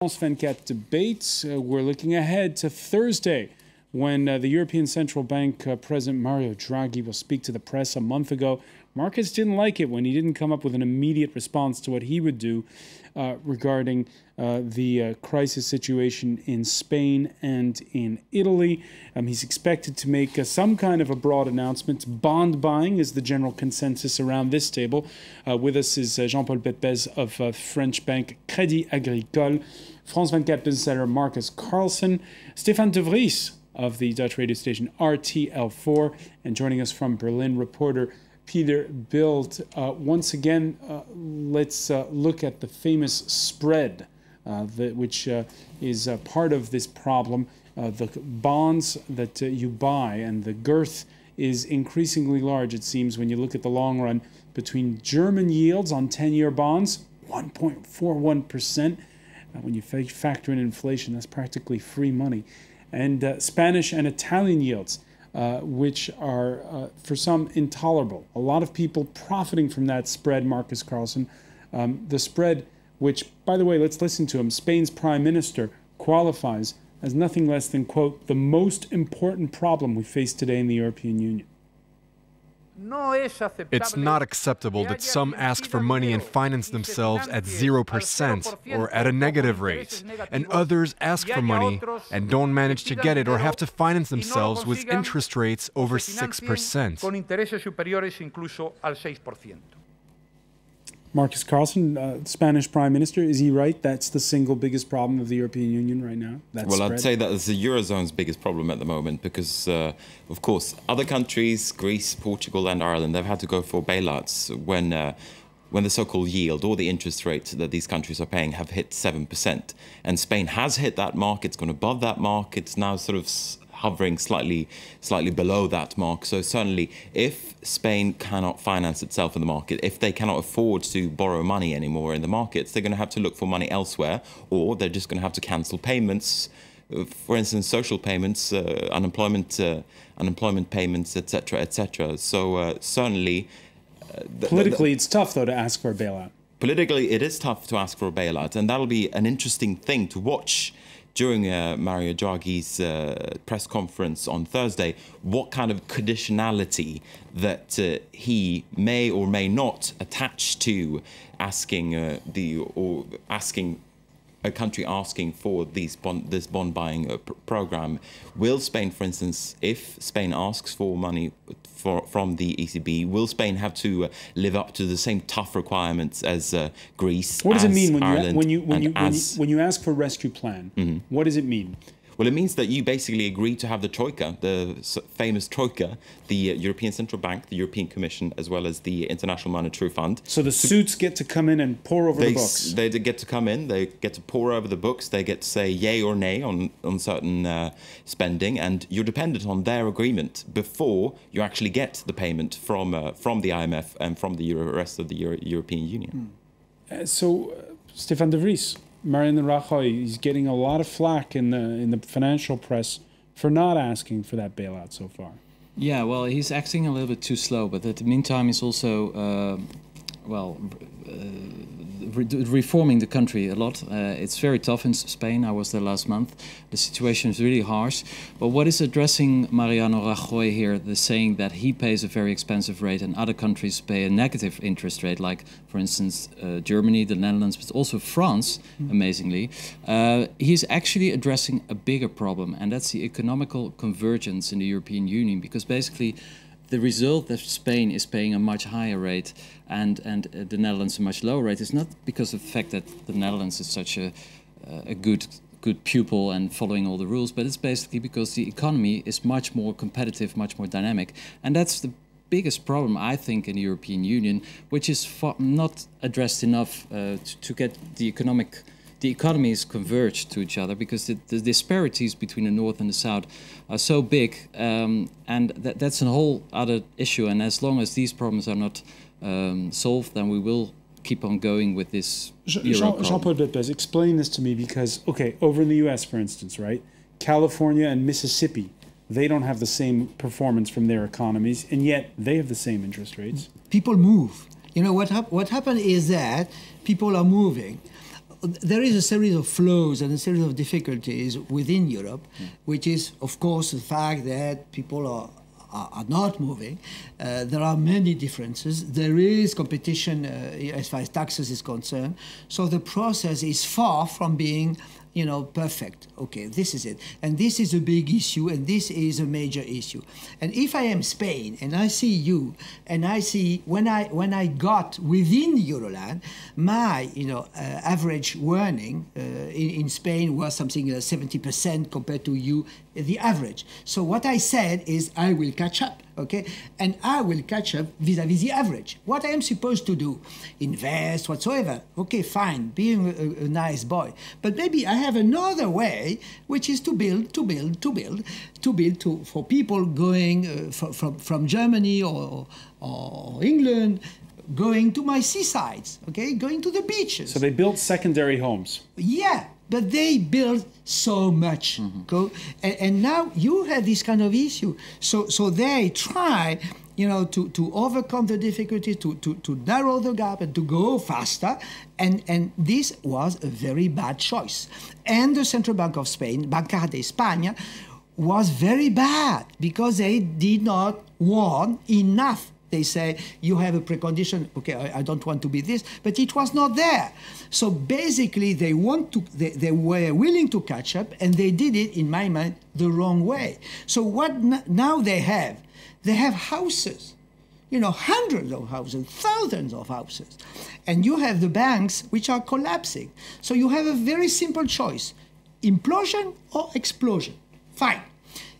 France 24 debates. We're looking ahead to Thursday when the European Central Bank President Mario Draghi will speak to the press. A month ago, markets didn't like it when he didn't come up with an immediate response to what he would do regarding the crisis situation in Spain and in Italy. He's expected to make some kind of a broad announcement. Bond buying is the general consensus around this table. With us is Jean-Paul Pépez of French bank Crédit Agricole, France 24 business editor Marcus Carlson, Stéphane de Vries of the Dutch radio station RTL4, and joining us from Berlin, reporter Peter Bild. Once again, let's look at the famous spread, which is part of this problem. The bonds that you buy, and the girth is increasingly large, it seems, when you look at the long run, between German yields on 10-year bonds, 1.41%. When you factor in inflation, that's practically free money. And Spanish and Italian yields, which are, for some, intolerable. A lot of people profiting from that spread, Marcus Carlson. The spread, which, by the way, let's listen to him. Spain's prime minister qualifies as nothing less than, quote, the most important problem we face today in the European Union. It's not acceptable that some ask for money and finance themselves at 0% or at a negative rate, and others ask for money and don't manage to get it or have to finance themselves with interest rates over 6%. Marcus Carlson, Spanish Prime Minister, is he right? That's the single biggest problem of the European Union right now? Well, I'd say that is the Eurozone's biggest problem at the moment because, of course, other countries, Greece, Portugal and Ireland, they've had to go for bailouts when the so-called yield or the interest rate that these countries are paying have hit 7%. And Spain has hit that mark. It's gone above that mark. It's now sort of hovering slightly below that mark. So certainly, if Spain cannot finance itself in the market, if they cannot afford to borrow money anymore in the markets, they're going to have to look for money elsewhere, or they're just going to have to cancel payments, for instance, social payments, unemployment payments, etc., etc. So certainly, politically, it's tough though to ask for a bailout. Politically, it is tough to ask for a bailout, and that'll be an interesting thing to watch during Mario Draghi's press conference on Thursday, what kind of conditionality that he may or may not attach to asking a country asking for this bond buying program. Will Spain, for instance, if Spain asks for money from the ECB, will Spain have to live up to the same tough requirements as Greece? What does it mean when you ask for a rescue plan? Mm-hmm. What does it mean? Well, it means that you basically agree to have the Troika, the famous Troika, the European Central Bank, the European Commission, as well as the International Monetary Fund. So the suits get to come in and pour over the books? They get to come in, they get to pour over the books, they get to say yay or nay on certain spending, and you're dependent on their agreement before you actually get the payment from the IMF and from the rest of the European Union. So, Stéphane de Vries, Mariano Rajoy is getting a lot of flack in the financial press for not asking for that bailout so far. Yeah, well, he's acting a little bit too slow, but at the meantime, he's also, reforming the country a lot. It's very tough in Spain. I was there last month. The situation is really harsh. But what is addressing Mariano Rajoy here, the saying that he pays a very expensive rate and other countries pay a negative interest rate, like, for instance, Germany, the Netherlands, but also France, amazingly, he's actually addressing a bigger problem, and that's the economical convergence in the European Union, because basically the result that Spain is paying a much higher rate and the Netherlands a much lower rate is not because of the fact that the Netherlands is such a good pupil and following all the rules, but it's basically because the economy is much more competitive, much more dynamic. And that's the biggest problem, I think, in the European Union, which is not addressed enough to get the economies converge to each other, because the disparities between the North and the South are so big, and that's a whole other issue. And as long as these problems are not solved, then we will keep on going with this Jean-Paul Pépez, explain this to me, because, okay, over in the U.S., for instance, right, California and Mississippi, they don't have the same performance from their economies, and yet they have the same interest rates. People move. You know, what happened is that people are moving. there is a series of flaws and a series of difficulties within Europe, which is, of course, the fact that people are not moving. There are many differences. There is competition as far as taxes is concerned. So the process is far from being, you know, perfect. Okay, this is it. And this is a big issue, and this is a major issue. And if I am Spain, and I see you, and I see when I got within Euroland, my, you know, average earning in Spain was something 70% compared to you, the average. So what I said is I will catch up, okay? And I will catch up vis-a-vis the average. What I am supposed to do, invest whatsoever, okay, fine, being a nice boy. But maybe I have another way, which is to build for people going from Germany or England, going to my seasides, okay, going to the beaches. So they built secondary homes. Yeah, but they build so much. And now you have this kind of issue. So they try, you know, to overcome the difficulty, to narrow the gap and to go faster. And this was a very bad choice. And the Central Bank of Spain, Banca de España, was very bad because they did not warn enough. They say, you have a precondition, okay, I don't want to be this, but it was not there. So basically, they were willing to catch up, and they did it, in my mind, the wrong way. So what now they have houses, you know, hundreds of houses, thousands of houses. And you have the banks which are collapsing. So you have a very simple choice, implosion or explosion. Fine.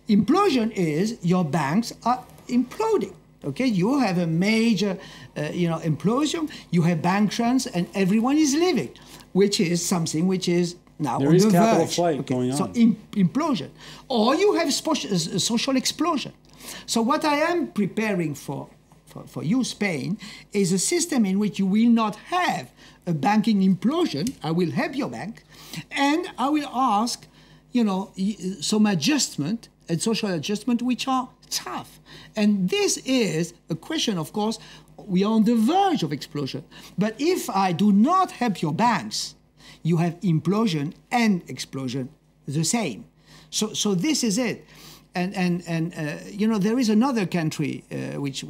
Implosion is your banks are imploding. Okay, you have a major, implosion. You have bank runs, and everyone is leaving, which is something which is now there on is the capital verge. flight Okay, going on. so implosion, or you have social explosion. So what I am preparing for you, Spain, is a system in which you will not have a banking implosion. I will help your bank, and I will ask, you know, some adjustment and social adjustment which are tough. And this is a question, of course, we are on the verge of explosion. But if I do not help your banks, you have implosion and explosion the same. So this is it. And you know, there is another country which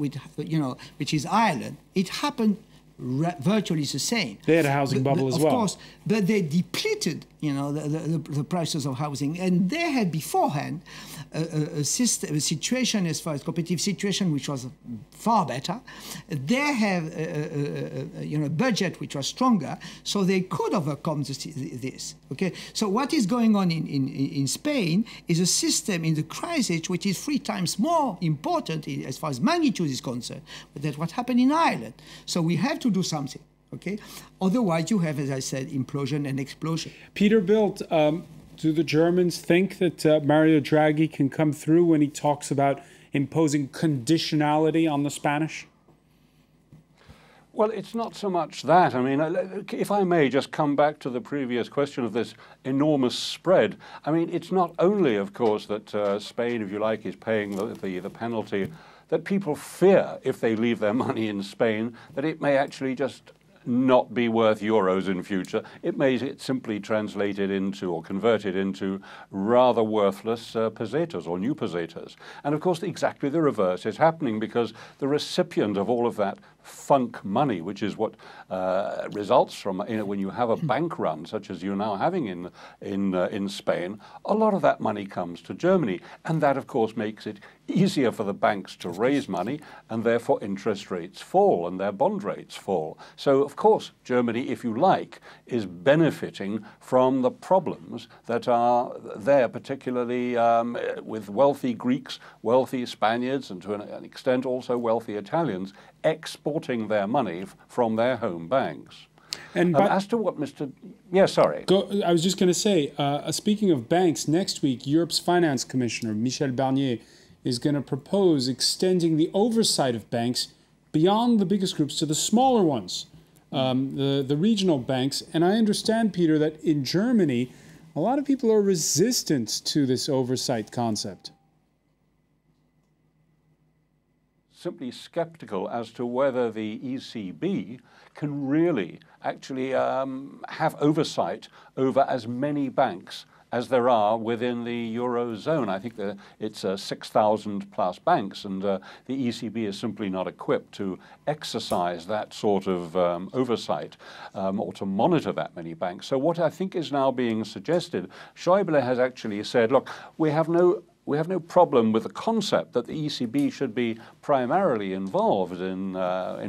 is Ireland. It happened virtually the same. They had a housing bubble as well. Of course, but they depleted, you know, the prices of housing, and they had beforehand a situation as far as competitive situation which was far better. They have a budget which was stronger, so they could overcome this. Okay, so what is going on in Spain is a system in the crisis which is 3 times more important as far as magnitude is concerned. But that's what happened in Ireland. So we have to do something. Okay, otherwise you have, as I said, implosion and explosion. Peter Bildt, do the Germans think that Mario Draghi can come through when he talks about imposing conditionality on the Spanish? Well, it's not so much that. I mean, if I may just come back to the previous question of this enormous spread. I mean, it's not only, of course, that Spain, if you like, is paying the penalty, that people fear if they leave their money in Spain, that it may actually just not be worth euros in future. It may simply translated into or converted into rather worthless pesetas or new pesetas. And of course, exactly the reverse is happening, because the recipient of all of that funk money, which is what results from when you have a bank run such as you're now having in Spain, a lot of that money comes to Germany, and that of course makes it easier for the banks to raise money, and therefore interest rates fall and their bond rates fall. So of course Germany, if you like, is benefiting from the problems that are there, particularly with wealthy Greeks, wealthy Spaniards, and to an extent also wealthy Italians exporting their money from their home banks. And as to what Mr. Yeah, sorry. I was just going to say, speaking of banks, next week Europe's finance commissioner, Michel Barnier, is going to propose extending the oversight of banks beyond the biggest groups to the smaller ones, the regional banks. And I understand, Peter, that in Germany, a lot of people are resistant to this oversight concept. Simply skeptical as to whether the ECB can really actually have oversight over as many banks as there are within the Eurozone. I think that it's 6,000 plus banks, and the ECB is simply not equipped to exercise that sort of oversight or to monitor that many banks. So what I think is now being suggested, Schäuble has actually said, look, we have no problem with the concept that the ECB should be primarily involved in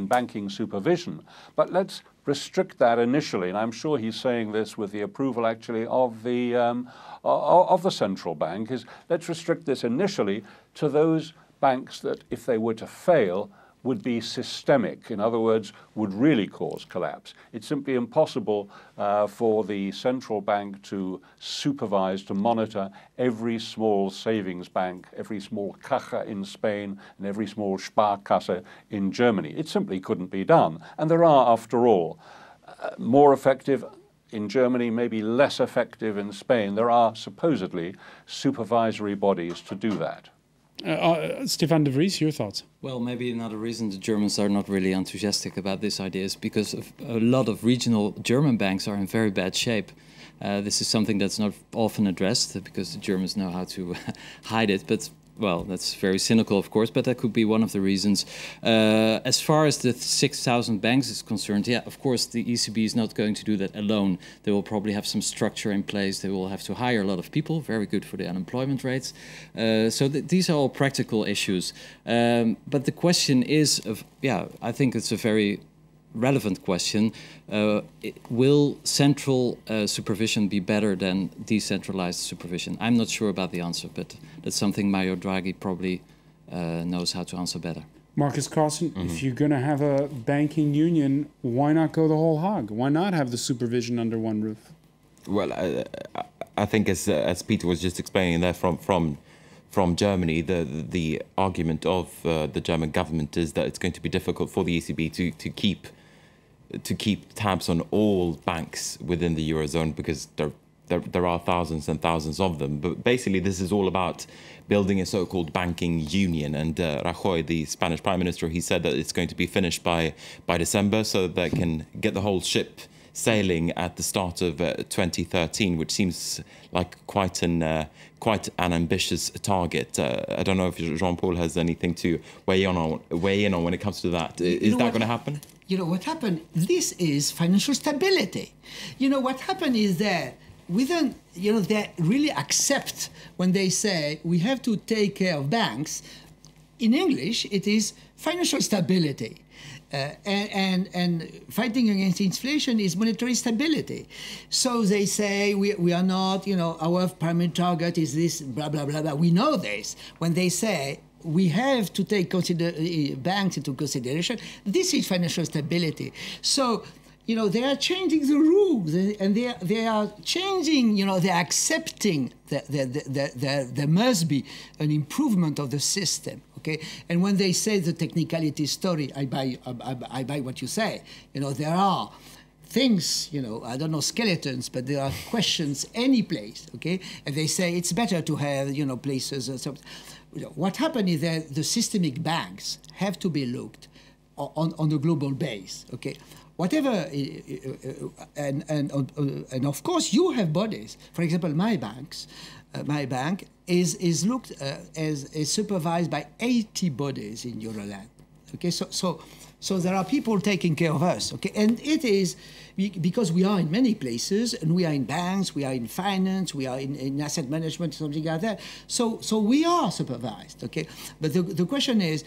banking supervision, but let's restrict that initially. And I'm sure he's saying this with the approval actually of the central bank. Is let's restrict this initially to those banks that, if they were to fail, would be systemic, in other words, would really cause collapse. It's simply impossible for the central bank to supervise, to monitor every small savings bank, every small Caja in Spain, and every small Sparkasse in Germany. It simply couldn't be done. And there are, after all, more effective in Germany, maybe less effective in Spain. There are supposedly supervisory bodies to do that. Stefan de Vries, your thoughts? Well, maybe another reason the Germans are not really enthusiastic about this idea is because a lot of regional German banks are in very bad shape. This is something that's not often addressed because the Germans know how to hide it, but well, that's very cynical, of course, but that could be one of the reasons. As far as the 6,000 banks is concerned, yeah, of course, the ECB is not going to do that alone. They will probably have some structure in place. They will have to hire a lot of people, very good for the unemployment rates. So these are all practical issues. But the question is, I think it's a very relevant question. Will central supervision be better than decentralized supervision? I'm not sure about the answer, but that's something Mario Draghi probably knows how to answer better. Marcus Carlson, if you're going to have a banking union, why not go the whole hog? Why not have the supervision under one roof? Well, I think as Peter was just explaining there from Germany, the argument of the German government is that it's going to be difficult for the ECB to keep tabs on all banks within the Eurozone because there are thousands and thousands of them. But basically, this is all about building a so-called banking union. And Rajoy, the Spanish Prime Minister, he said that it's going to be finished by December so they can get the whole ship sailing at the start of 2013, which seems like quite an ambitious target. I don't know if Jean-Paul has anything to weigh in on when it comes to that. Is that going to happen? You know what happened? This is financial stability. You know what happened is that they really accept when they say we have to take care of banks. In English, it is financial stability. And fighting against inflation is monetary stability. So they say we are not, our primary target is this, blah, blah, blah, blah. We know this. When they say we have to take banks into consideration, this is financial stability. So, they are changing the rules and they are changing, they're accepting that there must be an improvement of the system. Okay, and when they say the technicality story, I buy what you say. There are things, I don't know, skeletons, but there are questions any place. Okay, and they say it's better to have, places or something. What happened is that the systemic banks have to be looked on a global base. Okay. Whatever, and of course you have bodies. For example, my bank is looked is supervised by 80 bodies in Euroland. Okay, so there are people taking care of us. Okay, and it is because we are in many places, and we are in banks, we are in finance, we are in asset management, something like that. So we are supervised. Okay, but the question is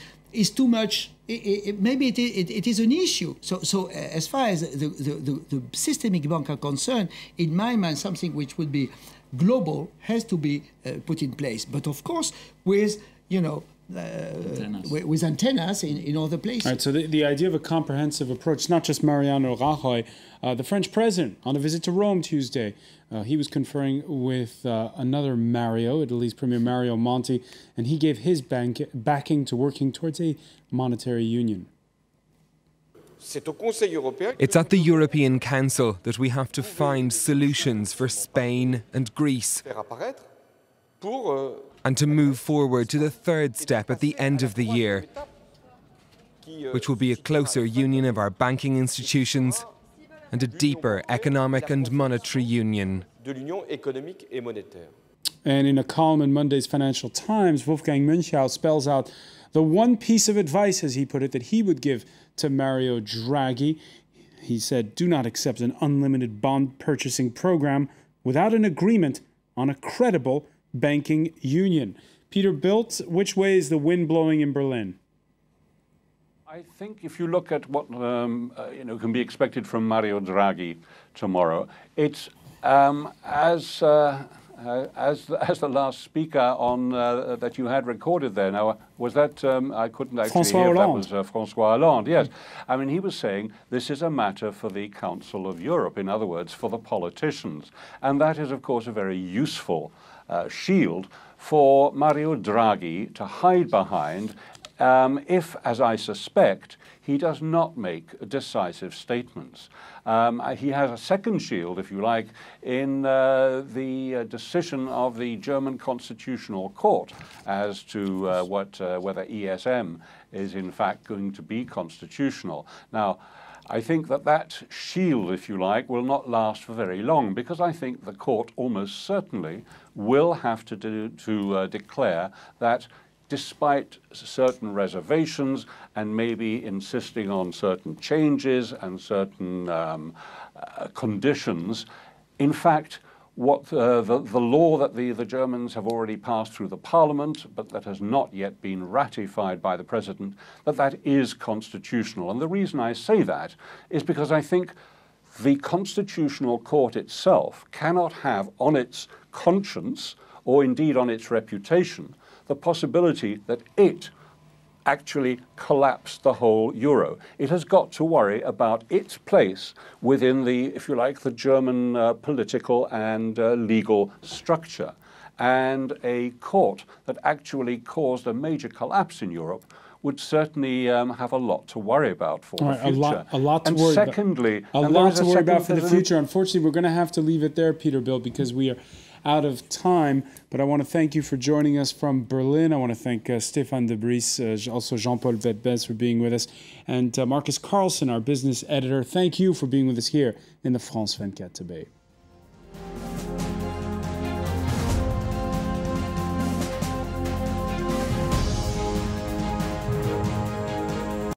too much. Maybe it is an issue. So as far as the systemic banks are concerned, in my mind, something which would be global has to be put in place. But of course, with with antennas in other places. All right. So the idea of a comprehensive approach, not just Mariano Rajoy, the French president on a visit to Rome Tuesday. He was conferring with another Mario, Italy's Premier Mario Monti, and he gave his backing to working towards a monetary union. It's at the European Council that we have to find solutions for Spain and Greece, and to move forward to the third step at the end of the year, which will be a closer union of our banking institutions and a deeper economic and monetary union. And in a column in Monday's Financial Times, Wolfgang Münchau spells out the one piece of advice, as he put it, that he would give to Mario Draghi. He said, do not accept an unlimited bond purchasing program without an agreement on a credible banking union. Peter Bilt, which way is the wind blowing in Berlin? I think if you look at what can be expected from Mario Draghi tomorrow, it's as the last speaker on that you had recorded there. Now, was that I couldn't actually François hear if that Hollande. was François Hollande. Yes, I mean he was saying this is a matter for the Council of Europe. In other words, for the politicians, and that is of course a very useful shield for Mario Draghi to hide behind. If, as I suspect, he does not make decisive statements. He has a second shield, if you like, in the decision of the German Constitutional Court as to whether ESM is in fact going to be constitutional. Now, I think that shield, if you like, will not last for very long, because I think the court almost certainly will have to declare that despite certain reservations and maybe insisting on certain changes and certain conditions, in fact, what the law that the Germans have already passed through the parliament, but that has not yet been ratified by the president, that is constitutional. And the reason I say that is because I think the Constitutional Court itself cannot have on its conscience, or indeed on its reputation, the possibility that it actually collapsed the whole euro. It has got to worry about its place within the, if you like, the German political and legal structure. And a court that actually caused a major collapse in Europe would certainly have a lot to worry about for the future. A lot to worry about for the future. Unfortunately, we're going to have to leave it there, Peter Bilt, because we are out of time, but I want to thank you for joining us from Berlin. I want to thank Stéphane Debris, also Jean-Paul Vetbez for being with us, and Marcus Carlson, our business editor. Thank you for being with us here in the France 24 debate.